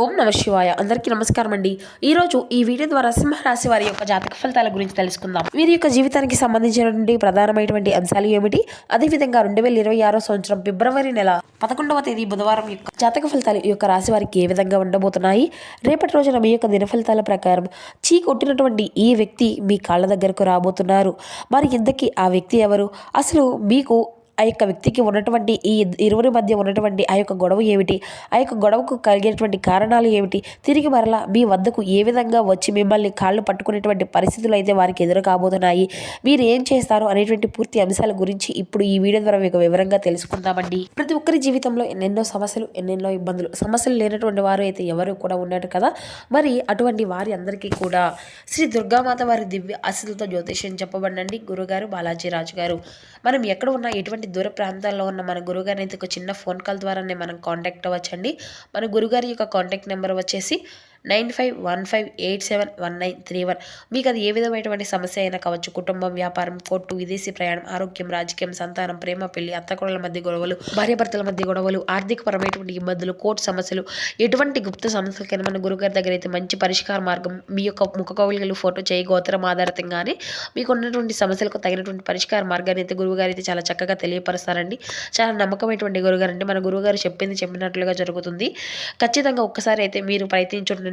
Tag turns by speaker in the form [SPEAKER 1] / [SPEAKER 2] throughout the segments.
[SPEAKER 1] ఓం నమ శివాయ. అందరికీ నమస్కారం అండి. ఈరోజు ఈ వీడియో ద్వారా సింహరాశి వారి యొక్క జాతక ఫలితాల గురించి తెలుసుకుందాం. వీరి యొక్క జీవితానికి సంబంధించినటువంటి ప్రధానమైనటువంటి అంశాలు ఏమిటి, అదేవిధంగా 2026 సంవత్సరం ఫిబ్రవరి నెల 11వ తేదీ బుధవారం యొక్క జాతక ఫలితాలు ఈ యొక్క రాశి వారికి ఏ విధంగా ఉండబోతున్నాయి, రేపటి రోజున మీ యొక్క దిన ఫలితాల ప్రకారం చీ కొట్టినటువంటి ఈ వ్యక్తి మీ కాళ్ళ దగ్గరకు రాబోతున్నారు. మరి ఇంతకీ ఆ వ్యక్తి ఎవరు, అసలు మీకు ఆ యొక్క వ్యక్తికి ఉన్నటువంటి ఈ ఇరువురి మధ్య ఉన్నటువంటి ఆ యొక్క గొడవ ఏమిటి, ఆ యొక్క గొడవకు కలిగేటువంటి కారణాలు ఏమిటి, తిరిగి మరలా మీ వద్దకు ఏ విధంగా వచ్చి మిమ్మల్ని కాళ్ళు పట్టుకునేటువంటి పరిస్థితులు అయితే వారికి ఎదురు కాబోతున్నాయి, మీరు ఏం చేస్తారు అనేటువంటి పూర్తి అంశాల గురించి ఇప్పుడు ఈ వీడియో ద్వారా మీకు వివరంగా తెలుసుకుందామండి. ప్రతి ఒక్కరి జీవితంలో ఎన్నెన్నో సమస్యలు, ఎన్నెన్నో ఇబ్బందులు, సమస్యలు లేనటువంటి వారు అయితే ఎవరు కూడా ఉన్నారు కదా. మరి అటువంటి వారి అందరికీ కూడా శ్రీ దుర్గామాత వారి దివ్య ఆశీస్సులతో జ్యోతిష్యం చెప్పబడండి గురుగారు బాలాజీ రాజు గారు. మనం ఎక్కడ ఉన్నా ఎటువంటి దూర ప్రాంతాల్లో ఉన్న మన గురుగారిని అయితే ఒక చిన్న ఫోన్ కాల్ ద్వారానే మనం కాంటాక్ట్ అవ్వచ్చండి. మన గురుగారి యొక్క కాంటాక్ట్ నెంబర్ వచ్చేసి 9515871931. మీకు అది ఏ విధమైనటువంటి సమస్య అయినా కావచ్చు, కుటుంబం, వ్యాపారం, కోర్టు, విదేశీ ప్రయాణం, ఆరోగ్యం, రాజకీయం, సంతానం, ప్రేమ, పెళ్లి, అత్తకోడల మధ్య గొడవలు, భార్యాభర్తల మధ్య గొడవలు, ఆర్థికపరమైనటువంటి ఇబ్బందులు, కోర్టు సమస్యలు, ఎటువంటి గుప్త సమస్యలకైనా మన గురుగారి దగ్గర అయితే మంచి పరిష్కార మార్గం, మీ యొక్క ముఖ కవళికలు ఫోటో చేయి గోత్రం ఆధారితంగానే మీకు ఉన్నటువంటి సమస్యలకు తగినటువంటి పరిష్కార మార్గాన్ని అయితే గురువుగారు అయితే చాలా చక్కగా తెలియపరుస్తారండి. చాలా నమ్మకమైనటువంటి గురుగారు అండి. మన గురువుగారు చెప్పినట్లుగా జరుగుతుంది. ఖచ్చితంగా ఒక్కసారి అయితే మీరు ప్రయత్నించండి.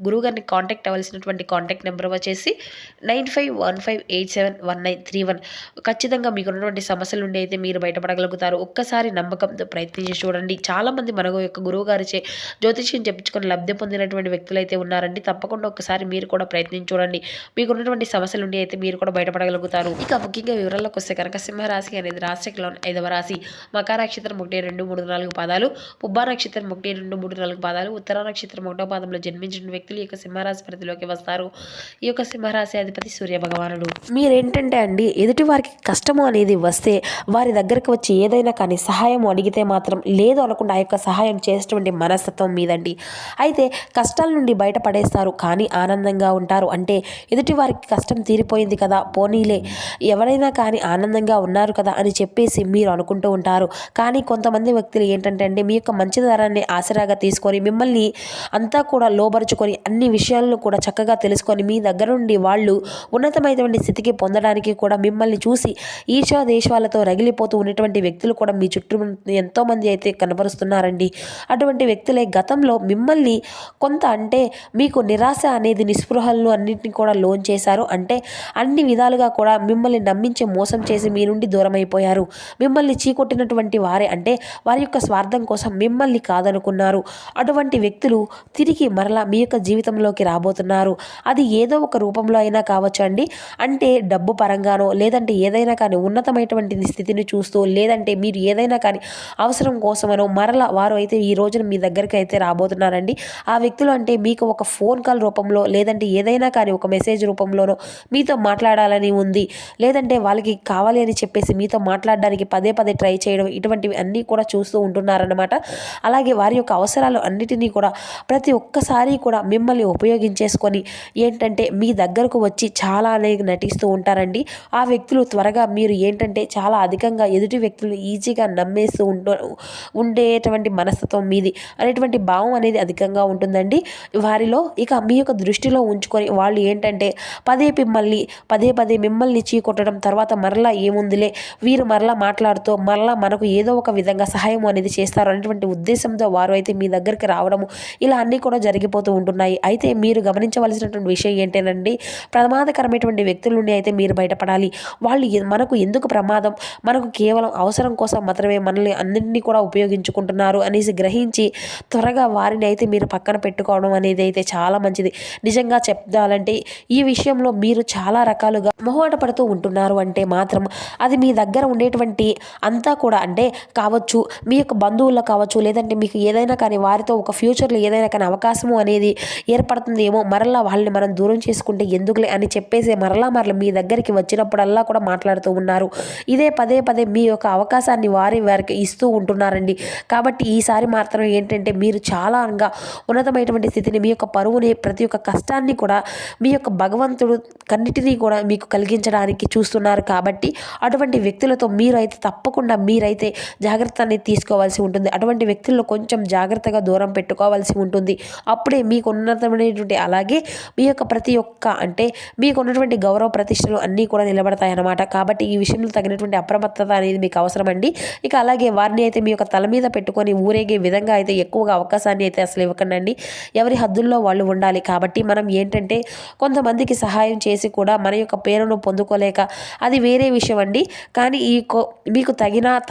[SPEAKER 1] గురువుగారిని కాంటాక్ట్ అవ్వాల్సినటువంటి కాంటాక్ట్ నెంబర్ వచ్చేసి 9515871931. ఖచ్చితంగా మీకు ఉన్నటువంటి సమస్యల నుండి అయితే మీరు బయటపడగలుగుతారు. ఒక్కసారి నమ్మకంతో ప్రయత్నించి చూడండి. చాలా మంది మన యొక్క గురువు గారిచే జ్యోతిష్యం చెప్పించుకొని లబ్ధి పొందినటువంటి వ్యక్తులు అయితే ఉన్నారండి. తప్పకుండా ఒక్కసారి మీరు కూడా ప్రయత్నించి చూడండి. మీకు ఉన్నటువంటి సమస్యల నుండి అయితే మీరు కూడా బయటపడగలుగుతారు. ఇక ముఖ్యంగా వివరాల్లోకి వస్తే కనుక సింహరాశి అనేది రాశిలోని 5వ రాశి. మకర నక్షత్రం 1, 2, 3, 4 పాదాలు, పుబ్బ నక్షత్రం 1, 2, 3, 4 పాదాలు, ఉత్తర నక్షత్రం 1వ పాదంలో జన్మించిన వ్యక్తులు ఈ యొక్క సింహరాశి పరిధిలోకి వస్తారు. ఈ యొక్క సింహరాశి అధిపతి సూర్య భగవానుడు. మీరేంటంటే అండి, ఎదుటి వారికి కష్టము అనేది వస్తే వారి దగ్గరకు వచ్చి ఏదైనా కానీ సహాయం అడిగితే మాత్రం లేదు అనకుండా ఆ యొక్క సహాయం చేసేటువంటి మనస్తత్వం మీదండి. అయితే కష్టాల నుండి బయటపడేస్తారు, కానీ ఆనందంగా ఉంటారు. అంటే ఎదుటి వారికి కష్టం తీరిపోయింది కదా, పోనీలే ఎవరైనా కానీ ఆనందంగా ఉన్నారు కదా అని చెప్పేసి మీరు అనుకుంటూ ఉంటారు. కానీ కొంతమంది వ్యక్తులు ఏంటంటే అండి, మీ యొక్క మంచితనాన్ని ఆసరాగా తీసుకొని మిమ్మల్ని అంతా కూడా లోబరుచుకొని అన్ని విషయాలను కూడా చక్కగా తెలుసుకొని మీ దగ్గర నుండి వాళ్ళు ఉన్నతమైనటువంటి స్థితికి పొందడానికి కూడా మిమ్మల్ని చూసి ఈర్ష్యా దేశాలతో రగిలిపోతూ ఉన్నటువంటి వ్యక్తులు కూడా మీ చుట్టూ ఎంతోమంది అయితే కనబరుస్తున్నారండి. అటువంటి వ్యక్తులే గతంలో మిమ్మల్ని కొంత అంటే మీకు నిరాశ అనేది నిస్పృహలను అన్నింటినీ కూడా లోన్ చేశారు. అంటే అన్ని విధాలుగా కూడా మిమ్మల్ని నమ్మించి మోసం చేసి మీ నుండి దూరం అయిపోయారు. మిమ్మల్ని చీకొట్టినటువంటి వారే, అంటే వారి యొక్క స్వార్థం కోసం మిమ్మల్ని కాదనుకున్నారు. అటువంటి వ్యక్తులు తిరిగి మరలా మీ యొక్క జీవితంలోకి రాబోతున్నారు. అది ఏదో ఒక రూపంలో అయినా కావచ్చు అండి. అంటే డబ్బు పరంగానో, లేదంటే ఏదైనా కానీ ఉన్నతమైనటువంటి స్థితిని చూస్తూ, లేదంటే మీరు ఏదైనా కానీ అవసరం కోసమనో మరలా వారు అయితే ఈ రోజున మీ దగ్గరికి అయితే రాబోతున్నారండి. ఆ వ్యక్తులు అంటే మీకు ఒక ఫోన్ కాల్ రూపంలో, లేదంటే ఏదైనా కానీ ఒక మెసేజ్ రూపంలోనో మీతో మాట్లాడాలని ఉంది, లేదంటే వాళ్ళకి కావాలి అని చెప్పేసి మీతో మాట్లాడడానికి పదే పదే ట్రై చేయడం, ఇటువంటివి అన్నీ కూడా చూస్తూ ఉంటున్నారన్నమాట. అలాగే వారి యొక్క అవసరాలు అన్నిటినీ కూడా ప్రతి ఒక్కసారి కూడా మిమ్మల్ని ఉపయోగించేసుకొని ఏంటంటే మీ దగ్గరకు వచ్చి చాలా అనేది నటిస్తూ ఉంటారండి. ఆ వ్యక్తులు త్వరగా మీరు ఏంటంటే చాలా అధికంగా ఎదుటి వ్యక్తులు ఈజీగా నమ్మేస్తూ ఉండేటువంటి మనస్తత్వం మీది అనేటువంటి భావం అనేది అధికంగా ఉంటుందండి వారిలో. ఇక మీ యొక్క దృష్టిలో ఉంచుకొని వాళ్ళు ఏంటంటే పదే పదే మిమ్మల్ని చీకొట్టడం, తర్వాత మరలా ఏముందిలే వీరు మరలా మాట్లాడుతూ మరలా మనకు ఏదో ఒక విధంగా సహాయం అనేది చేస్తారు అనేటువంటి ఉద్దేశంతో వారు అయితే మీ దగ్గరికి రావడము, ఇలా అన్నీ కూడా జరిగిపోతూ ఉంటున్నాయి. అయితే మీరు గమనించవలసినటువంటి విషయం ఏంటేనండి, ప్రమాదకరమైనటువంటి వ్యక్తుల నుండి అయితే మీరు బయటపడాలి. వాళ్ళు మనకు ఎందుకు ప్రమాదం, మనకు కేవలం అవసరం కోసం మాత్రమే మనల్ని అన్నింటినీ కూడా ఉపయోగించుకుంటున్నారు అనేసి గ్రహించి త్వరగా వారిని అయితే మీరు పక్కన పెట్టుకోవడం అనేది అయితే చాలా మంచిది. నిజంగా చెప్పాలంటే ఈ విషయంలో మీరు చాలా రకాలుగా మొహమాట పడుతూ ఉంటున్నారు అంటే మాత్రం అది మీ దగ్గర ఉండేటువంటి అంతా కూడా అంటే కావచ్చు, మీ యొక్క బంధువుల్లో కావచ్చు, లేదంటే మీకు ఏదైనా కానీ వారితో ఒక ఫ్యూచర్లో ఏదైనా కానీ అవకాశము అనేది ఏర్పడుతుందేమో, మరలా వాళ్ళని మనం దూరం చేసుకుంటే ఎందుకులే అని చెప్పేసి మరలా మీ దగ్గరికి వచ్చినప్పుడల్లా కూడా మాట్లాడుతూ ఉన్నారు. ఇదే పదే పదే మీ యొక్క అవకాశాన్ని వారికి ఇస్తూ ఉంటున్నారండి. కాబట్టి ఈసారి మాత్రం ఏంటంటే మీరు చాలా ఉన్నతమైనటువంటి స్థితిని, మీ యొక్క పరువుని, ప్రతి ఒక్క కష్టాన్ని కూడా మీ యొక్క భగవంతుడు కన్నిటినీ కూడా మీకు కలిగించడానికి చూస్తున్నారు. కాబట్టి అటువంటి వ్యక్తులతో మీరైతే జాగ్రత్త అనేది తీసుకోవాల్సి ఉంటుంది. అటువంటి వ్యక్తుల్లో కొంచెం జాగ్రత్తగా దూరం పెట్టుకోవాల్సి ఉంటుంది. అప్పుడే మీకు ఉన్నతమైనటువంటి, అలాగే మీ యొక్క ప్రతి ఒక్క మీకున్నటువంటి గౌరవ ప్రతిష్టలు అన్నీ కూడా నిలబడతాయన్నమాట. కాబట్టి ఈ విషయంలో తగినటువంటి అప్రమత్తత అనేది మీకు అవసరం అండి. ఇక అలాగే వారిని అయితే మీ యొక్క తల మీద పెట్టుకొని ఊరేగే విధంగా అయితే ఎక్కువగా అవకాశాన్ని అయితే అసలు ఇవ్వకండి. ఎవరి హద్దుల్లో వాళ్ళు ఉండాలి. కాబట్టి మనం ఏంటంటే కొంతమందికి సహాయం చేసి కూడా మన యొక్క పేరును పొందుకోలేక అది వేరే విషయం అండి. కానీ మీకు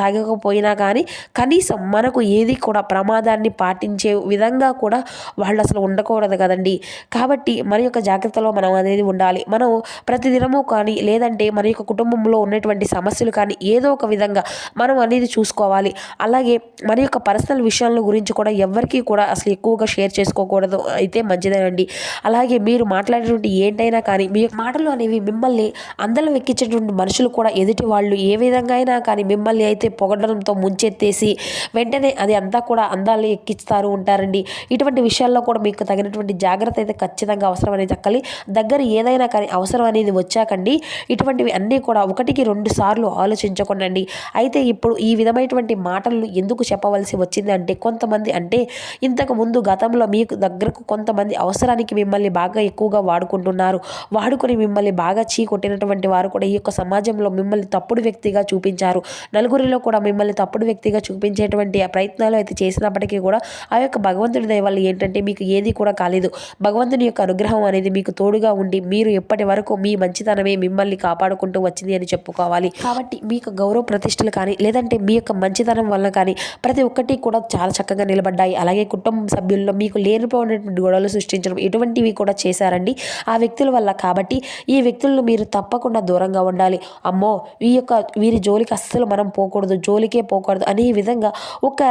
[SPEAKER 1] తాగకపోయినా కానీ కనీసం మనకు ఏది కూడా ప్రమాదాన్ని పాటించే విధంగా కూడా వాళ్ళు అసలు ఉండకూడదు కదండి. కాబట్టి మన యొక్క జాగ్రత్తలో మనం అనేది ఉండాలి. మనం ప్రతిదినము కానీ, లేదంటే మన యొక్క కుటుంబంలో ఉన్నటువంటి సమస్యలు కానీ ఏదో ఒక విధంగా మనం అనేది చూసుకోవాలి. అలాగే మన యొక్క పర్సనల్ విషయాల గురించి కూడా ఎవరికీ కూడా అసలు ఎక్కువగా షేర్ చేసుకోకూడదు అయితే మంచిదేనండి. అలాగే మీరు మాట్లాడేటువంటి ఏంటైనా కానీ మీ మాటలు అనేవి మిమ్మల్ని అందలం ఎక్కించేటువంటి మనుషులు కూడా ఎదుటి వాళ్ళు ఏ విధంగా అయినా కానీ మిమ్మల్ని అయితే పొగడడంతో ముంచెత్తేసి వెంటనే అది అంతా కూడా అందాన్ని ఎక్కిస్తారు ఉంటారండి. ఇటువంటి విషయాల్లో కూడా మీకు తగినటువంటి జాగ్రత్త అయితే ఖచ్చితంగా అవసరం అనేది దక్కాలి. దగ్గర ఏదైనా కానీ అవసరం అనేది వచ్చాకండి ఇటువంటివి అన్నీ కూడా 1-2 సార్లు ఆలోచించకండి. అయితే ఇప్పుడు ఈ విధమైనటువంటి మాటలు ఎందుకు చెప్పవలసి వచ్చింది అంటే, కొంతమంది ఇంతకు ముందు గతంలో మీకు దగ్గరకు కొంతమంది అవసరానికి మిమ్మల్ని బాగా ఎక్కువగా వాడుకొని మిమ్మల్ని బాగా చీకొట్టినటువంటి వారు కూడా ఈ యొక్క సమాజంలో మిమ్మల్ని తప్పుడు వ్యక్తిగా చూపించారు. నలుగురిలో కూడా మిమ్మల్ని తప్పుడు వ్యక్తిగా చూపించేటువంటి ఆ ప్రయత్నాలు అయితే చేసినప్పటికీ కూడా ఆ యొక్క భగవంతుడి దయ వల్ల ఏంటంటే మీకు ఏది కూడా కాలేదు. భగవంతుని యొక్క అనుగ్రహం అనేది మీకు తోడుగా ఉండి మీరు ఎప్పటి వరకు మీ మంచితనమే మిమ్మల్ని కాపాడుకుంటూ వచ్చింది అని చెప్పుకోవాలి. కాబట్టి మీకు గౌరవ ప్రతిష్టలు కానీ, లేదంటే మీ యొక్క మంచితనం వల్ల కానీ ప్రతి ఒక్కటి కూడా చాలా చక్కగా నిలబడ్డాయి. అలాగే కుటుంబ సభ్యుల్లో మీకు లేనిపోయినటువంటి గొడవలు సృష్టించడం ఇటువంటివి కూడా చేశారండి ఆ వ్యక్తుల వల్ల. కాబట్టి ఈ వ్యక్తులను మీరు తప్పకుండా దూరంగా ఉండాలి. అమ్మో వీరి జోలికి అస్సలు మనం జోలికే పోకూడదు అనే విధంగా ఒక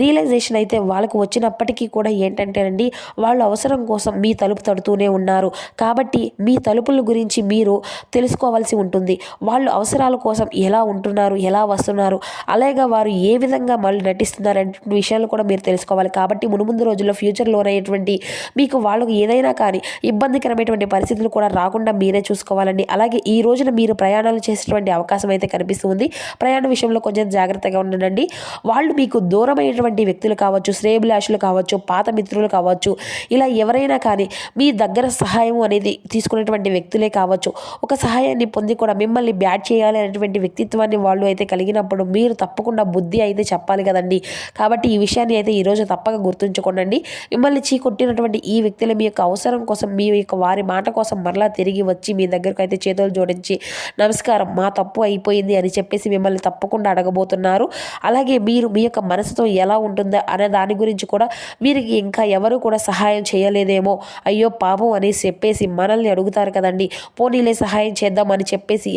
[SPEAKER 1] రియలైజేషన్ అయితే వాళ్ళకు వచ్చినప్పటికీ కూడా ఏంటంటేనండి, వాళ్ళు అవసరం కోసం మీ తలుపు తడుతూనే ఉన్నారు. కాబట్టి మీ తలుపుల గురించి మీరు తెలుసుకోవాల్సి ఉంటుంది. వాళ్ళు అవసరాల కోసం ఎలా ఉంటున్నారు, ఎలా వస్తున్నారు, అలాగే వారు ఏ విధంగా మళ్ళీ నటిస్తున్నారు అనే విషయాలు కూడా మీరు తెలుసుకోవాలి. కాబట్టి మునుముందు రోజుల్లో ఫ్యూచర్లోనటువంటి మీకు వాళ్ళకు ఏదైనా కానీ ఇబ్బందికరమైనటువంటి పరిస్థితులు కూడా రాకుండా మీరే చూసుకోవాలండి. అలాగే ఈ రోజున మీరు ప్రయాణాలు చేసేటువంటి అవకాశం అయితే కనిపిస్తుంది. ప్రయాణ విషయంలో కొంచెం జాగ్రత్తగా ఉండండి. వాళ్ళు మీకు దూరమైనటువంటి వ్యక్తులు కావచ్చు, శ్రేయభిలాషులు కావచ్చు, పాత మిత్రులు కావచ్చు, ఇలా ఎవరైనా కానీ మీ దగ్గర సహాయం అనేది తీసుకునేటువంటి వ్యక్తులే కావచ్చు. ఒక సహాయాన్ని పొంది కూడా మిమ్మల్ని బ్యాడ్ చేయాలి అనేటువంటి వ్యక్తిత్వాన్ని వాళ్ళు అయితే కలిగినప్పుడు మీరు తప్పకుండా బుద్ధి అయితే చెప్పాలి కదండి. కాబట్టి ఈ విషయాన్ని అయితే ఈరోజు తప్పక గుర్తుంచుకోండి. మిమ్మల్ని చీకొట్టినటువంటి ఈ వ్యక్తులు మీ యొక్క అవసరం కోసం, మీ యొక్క వారి మాట కోసం మరలా తిరిగి వచ్చి మీ దగ్గరకు అయితే చేతులు జోడించి నమస్కారం, మా తప్పు అయిపోయింది అని చెప్పేసి మిమ్మల్ని తప్పకుండా అడగబోతున్నారు. అలాగే మీరు మీ యొక్క మనసుతో ఎలా ఉంటుందో అనే దాని గురించి కూడా మీరు ఇంకా ఎవరు కూడా సహాయం చేయలేదేమో, అయ్యో పాపం అని చెప్పేసి మనల్ని అడుగుతారు కదండి. పోనీలే సహాయం చేద్దామని చెప్పేసి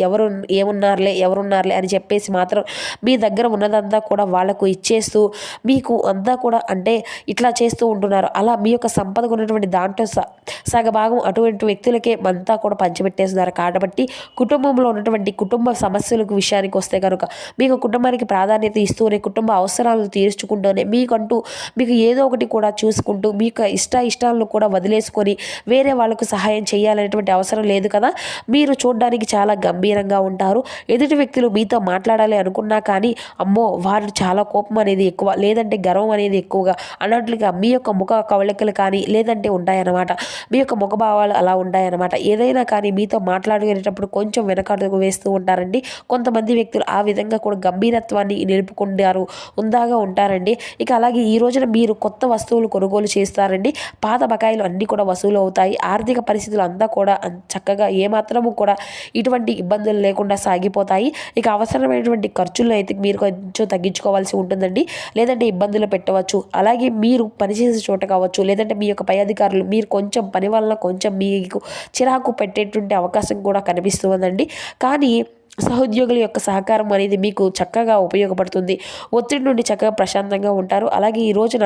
[SPEAKER 1] ఎవరున్నారులే అని చెప్పేసి మాత్రం మీ దగ్గర ఉన్నదంతా కూడా వాళ్లకు ఇచ్చేస్తూ మీకు అంతా కూడా ఇట్లా చేస్తూ ఉంటున్నారు. అలా మీ యొక్క సంపదకు ఉన్నటువంటి దాంట్లో సగభాగం అటువంటి వ్యక్తులకే అంతా కూడా పంచిపెట్టేస్తున్నారు. కాబట్టి కుటుంబంలో ఉన్నటువంటి కుటుంబ సమస్యలకు విషయానికి వస్తే కనుక మీకు కుటుంబానికి ప్రాధాన్యత ఇస్తూనే, కుటుంబ అవసరాలను తీర్చుకుంటూనే, మీకు ఏదో ఒకటి కూడా చూసుకుంటూ మీ యొక్క ఇష్టాలను కూడా వదిలేసుకొని వేరే వాళ్ళకు సహాయం చేయాలనేటువంటి అవసరం లేదు కదా. మీరు చూడడానికి చాలా గంభీరంగా ఉంటారు. ఎదుటి వ్యక్తులు మీతో మాట్లాడాలి అనుకున్నా కానీ అమ్మో వారు చాలా కోపం అనేది ఎక్కువ, లేదంటే గర్వం అనేది ఎక్కువగా అన్నట్లుగా మీ యొక్క ముఖ కవళికలు కానీ లేదంటే ఉంటాయన్నమాట. మీ యొక్క ముఖభావాలు అలా ఉంటాయన్నమాట. ఏదైనా కానీ మీతో మాట్లాడుకునేటప్పుడు కొంచెం వెనకడుగు వేస్తూ ఉంటారండి. కొంతమంది వ్యక్తులు ఆ విధంగా కూడా గంభీరత్వాన్ని నిలుపుకుంటారు, ఉందాగా ఉంటారండి. ఇక అలాగే ఈ రోజున మీరు కొత్త వస్తువులు కొనుగోలు చేస్తారండి. పాత బకాయిలు అన్నీ కూడా వసూలు అవుతాయి. ఆర్థిక పరిస్థితులు అంతా కూడా చక్కగా ఏమాత్రము కూడా ఇటువంటి ఇబ్బందులు లేకుండా సాగిపోతాయి. ఇక అవసరమైనటువంటి ఖర్చులను అయితే మీరు కొంచెం తగ్గించుకోవాల్సి ఉంటుందండి, లేదంటే ఇబ్బందులు పెట్టవచ్చు. అలాగే మీరు పనిచేసే చోట కావచ్చు, లేదంటే మీ యొక్క పై అధికారులు మీరు కొంచెం పని వల్ల కొంచెం మీకు చిరాకు పెట్టేటువంటి అవకాశం కూడా కనిపిస్తుందండి. కానీ సహోద్యోగుల యొక్క సహకారం అనేది మీకు చక్కగా ఉపయోగపడుతుంది. ఒత్తిడి నుండి చక్కగా ప్రశాంతంగా ఉంటారు. అలాగే ఈ రోజున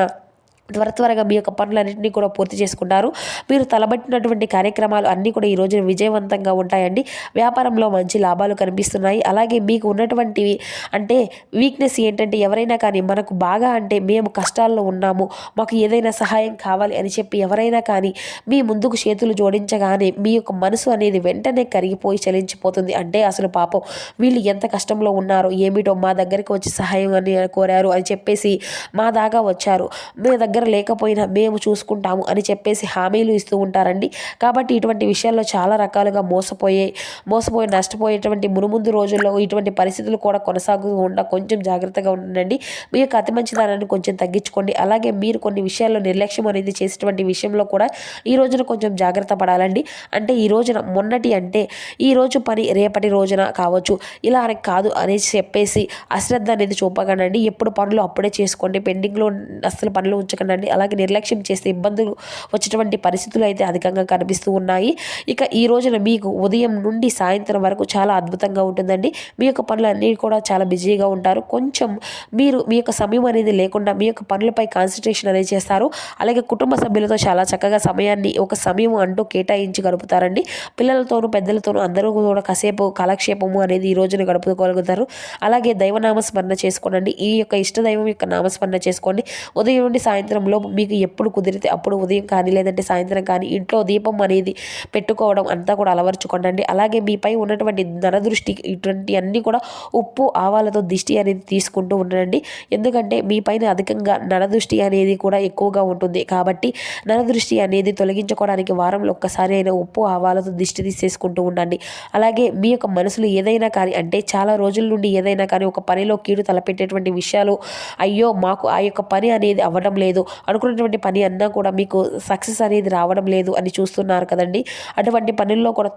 [SPEAKER 1] త్వరగా మీ యొక్క పనులన్నింటినీ కూడా పూర్తి చేసుకుంటారు. మీరు తలబట్టినటువంటి కార్యక్రమాలు అన్నీ కూడా ఈ రోజు విజయవంతంగా ఉంటాయండి. వ్యాపారంలో మంచి లాభాలు కనిపిస్తున్నాయి. అలాగే మీకు ఉన్నటువంటివి అంటే వీక్నెస్ ఏంటంటే ఎవరైనా కానీ మనకు బాగా అంటే మేము కష్టాల్లో ఉన్నాము, మాకు ఏదైనా సహాయం కావాలి అని చెప్పి ఎవరైనా కానీ మీ ముందుకు చేతులు జోడించగానే మీ యొక్క మనసు అనేది వెంటనే కరిగిపోయి చలించిపోతుంది. అంటే అసలు పాపం వీళ్ళు ఎంత కష్టంలో ఉన్నారో ఏమిటో మా దగ్గరికి వచ్చి సహాయం అని కోరారు అని చెప్పేసి మా దాకా వచ్చారు, మీ దగ్గర లేకపోయినా మేము చూసుకుంటాము అని చెప్పేసి హామీలు ఇస్తూ ఉంటారండి. కాబట్టి ఇటువంటి విషయాల్లో చాలా రకాలుగా మోసపోయి నష్టపోయేటువంటి మునుముందు రోజుల్లో ఇటువంటి పరిస్థితులు కూడా కొనసాగకుండా కొంచెం జాగ్రత్తగా ఉండండి. మీ యొక్క అతి మంచిదానాన్ని కొంచెం తగ్గించుకోండి. అలాగే మీరు కొన్ని విషయాల్లో నిర్లక్ష్యం అనేది చేసేటువంటి విషయంలో కూడా ఈ రోజున కొంచెం జాగ్రత్త పడాలండి. అంటే ఈ రోజున మొన్నటి అంటే ఈ రోజు పని రేపటి రోజున కావచ్చు, ఇలా అని కాదు అనేసి చెప్పేసి అశ్రద్ధ అనేది చూపకండి. ఎప్పుడు పనులు అప్పుడే చేసుకోండి. పెండింగ్లో అస్సలు పనులు ఉంచకండి. అలాగే నిర్లక్ష్యం చేస్తే ఇబ్బందులు వచ్చేటువంటి పరిస్థితులు అయితే అధికంగా కనిపిస్తూ ఉన్నాయి. ఇక ఈ రోజున మీకు ఉదయం నుండి సాయంత్రం వరకు చాలా అద్భుతంగా ఉంటుందండి. మీ యొక్క పనులన్నీ కూడా చాలా బిజీగా ఉంటారు. కొంచెం మీరు మీ యొక్క సమయం అనేది లేకుండా మీ యొక్క పనులపై కాన్సన్ట్రేషన్ అనేది చేస్తారు. అలాగే కుటుంబ సభ్యులతో చాలా చక్కగా ఒక సమయం అంటూ కేటాయించి గడుపుతారండి. పిల్లలతోనూ పెద్దలతోనూ అందరూ కూడా కాసేపు కాలక్షేపము అనేది ఈ రోజున గడుపుకోగలుగుతారు. అలాగే దైవనామస్మరణ చేసుకోండి. ఈ యొక్క ఇష్టదైవం యొక్క నామస్మరణ చేసుకోండి. ఉదయం నుండి సాయంత్రంలో మీకు ఎప్పుడు కుదిరితే అప్పుడు ఉదయం కానీ లేదంటే సాయంత్రం కానీ ఇంట్లో దీపం అనేది పెట్టుకోవడం అంతా కూడా అలవర్చుకోండి. అలాగే మీపై ఉన్నటువంటి నరదృష్టి ఇటువంటి అన్నీ కూడా ఉప్పు ఆవాలతో దిష్టి అనేది తీసుకుంటూ ఉండండి. ఎందుకంటే మీ పైన అధికంగా నరదృష్టి అనేది కూడా ఎక్కువగా ఉంటుంది. కాబట్టి నరదృష్టి అనేది తొలగించుకోవడానికి వారంలో ఒక్కసారి అయినా ఉప్పు ఆవాలతో దిష్టి తీసేసుకుంటూ ఉండండి. అలాగే మీ యొక్క మనసులో ఏదైనా కానీ అంటే చాలా రోజుల నుండి ఏదైనా కానీ ఒక పనిలో కీడు తలపెట్టేటువంటి విషయాలు, అయ్యో మాకు ఆ యొక్క పని అనేది అవ్వడం లేదు, అనుకున్నటువంటి పని అన్నా కూడా మీకు సక్సెస్ అనేది రావడం లేదు అని చూస్తున్నారు కదండి. అటువంటి పనుల్లో కూడా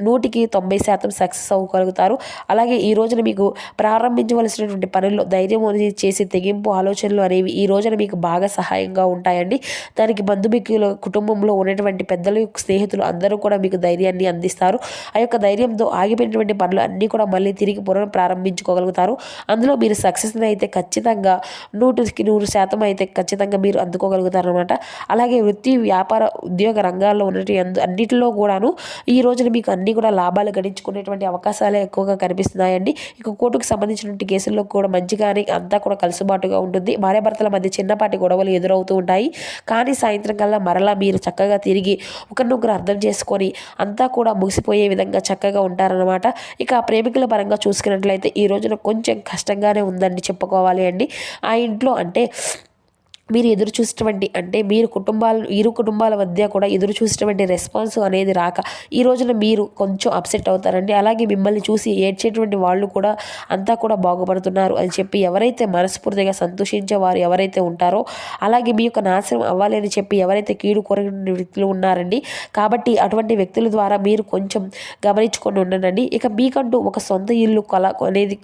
[SPEAKER 1] 100% సక్సెస్ అవ్వగలుగుతారు. అలాగే ఈ రోజున మీకు ప్రారంభించవలసినటువంటి పనుల్లో ధైర్యం అనేది చేసి తెగింపు ఆలోచనలు అనేవి ఈ రోజున మీకు బాగా సహాయంగా ఉంటాయండి. దానికి బంధుమిత్రులు, కుటుంబంలో ఉన్నటువంటి పెద్దలు, స్నేహితులు అందరూ కూడా మీకు ధైర్యాన్ని అందిస్తారు. ఆ యొక్క ధైర్యంతో ఆగిపోయినటువంటి పనులు అన్నీ కూడా మళ్ళీ తిరిగి ప్రారంభించుకోగలుగుతారు. అందులో మీరు సక్సెస్ని అయితే ఖచ్చితంగా 100% అయితే ఖచ్చితంగా మీరు అందుకోగలుగుతారనమాట. అలాగే వృత్తి, వ్యాపార, ఉద్యోగ రంగాల్లో ఉన్నటువంటి అన్నిటిలో కూడాను ఈ రోజున మీకు అన్నీ కూడా లాభాలు గడించుకునేటువంటి అవకాశాలే ఎక్కువగా కనిపిస్తున్నాయండి. ఇక కోర్టుకు సంబంధించినటువంటి కేసుల్లో కూడా మంచిగానే అంతా కూడా కలుసుబాటుగా ఉంటుంది. భార్యాభర్తల మధ్య చిన్నపాటి గొడవలు ఎదురవుతూ ఉంటాయి. కానీ సాయంత్రం కల్లా మరలా మీరు చక్కగా తిరిగి ఒకరినొకరు అర్థం చేసుకొని అంతా కూడా ముగిసిపోయే విధంగా చక్కగా ఉంటారనమాట. ఇక ప్రేమికుల పరంగా చూసుకున్నట్లయితే ఈ రోజున కొంచెం కష్టంగానే ఉందండి చెప్పుకోవాలి అండి. ఆ ఇంట్లో అంటే మీరు ఎదురు చూసేటువంటి అంటే ఇరు కుటుంబాల మధ్య కూడా ఎదురు చూసేటువంటి రెస్పాన్స్ అనేది రాక ఈ రోజున మీరు కొంచెం అప్సెట్ అవుతారండి. అలాగే మిమ్మల్ని చూసి ఏడ్చేటువంటి వాళ్ళు కూడా అంతా కూడా బాగుపడుతున్నారు అని చెప్పి ఎవరైతే మనస్ఫూర్తిగా సంతోషించే వారు ఎవరైతే ఉంటారో, అలాగే మీ యొక్క నాశనం అవ్వాలి అని చెప్పి ఎవరైతే కీడు కోరిన వ్యక్తులు ఉన్నారండి. కాబట్టి అటువంటి వ్యక్తుల ద్వారా మీరు కొంచెం గమనించుకొని ఉండండి. ఇక మీకంటూ ఒక సొంత ఇల్లు అనేది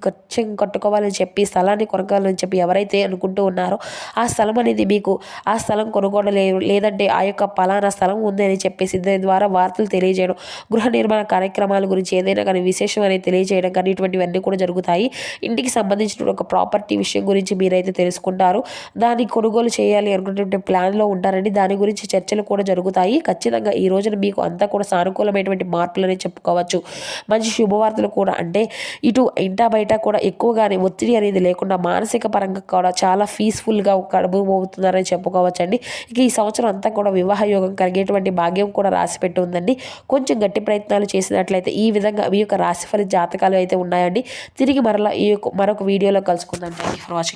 [SPEAKER 1] కట్టుకోవాలని చెప్పి స్థలాన్ని కొనకాలని చెప్పి ఎవరైతే అనుకుంటూ ఉన్నారో ఆ స్థలం అనేది మీకు ఆ స్థలం కొనుగోలు లేదంటే ఆ యొక్క పలానా స్థలం ఉంది అని చెప్పేసి దాని ద్వారా వార్తలు తెలియజేయడం, గృహ నిర్మాణ కార్యక్రమాల గురించి ఏదైనా కానీ విశేషం అనేది తెలియజేయడం కానీ ఇటువంటివన్నీ కూడా జరుగుతాయి. ఇంటికి సంబంధించిన ఒక ప్రాపర్టీ విషయం గురించి మీరైతే తెలుసుకుంటారు. దాన్ని కొనుగోలు చేయాలి అనుకున్నటువంటి ప్లాన్లో ఉంటారండి. దాని గురించి చర్చలు కూడా జరుగుతాయి. ఖచ్చితంగా ఈ రోజున మీకు అంతా కూడా సానుకూలమైనటువంటి మార్పులని చెప్పుకోవచ్చు. మంచి శుభవార్తలు కూడా అంటే ఇటు ఇంటా బయట కూడా ఎక్కువగానే ఒత్తిడి అనేది లేకుండా మానసిక పరంగా కూడా చాలా పీస్ఫుల్గా అవుతున్నారని చెప్పుకోవచ్చండి. ఇక ఈ సంవత్సరం అంతా కూడా వివాహ యోగం కలిగేటువంటి భాగ్యం కూడా రాసిపెట్టి ఉందండి. కొంచెం గట్టి ప్రయత్నాలు చేసినట్లయితే ఈ విధంగా మీ యొక్క రాశిఫల జాతకాలు అయితే ఉన్నాయండి. తిరిగి మరలా మరొక వీడియోలో కలుసుకుందాం. Thank you for watching.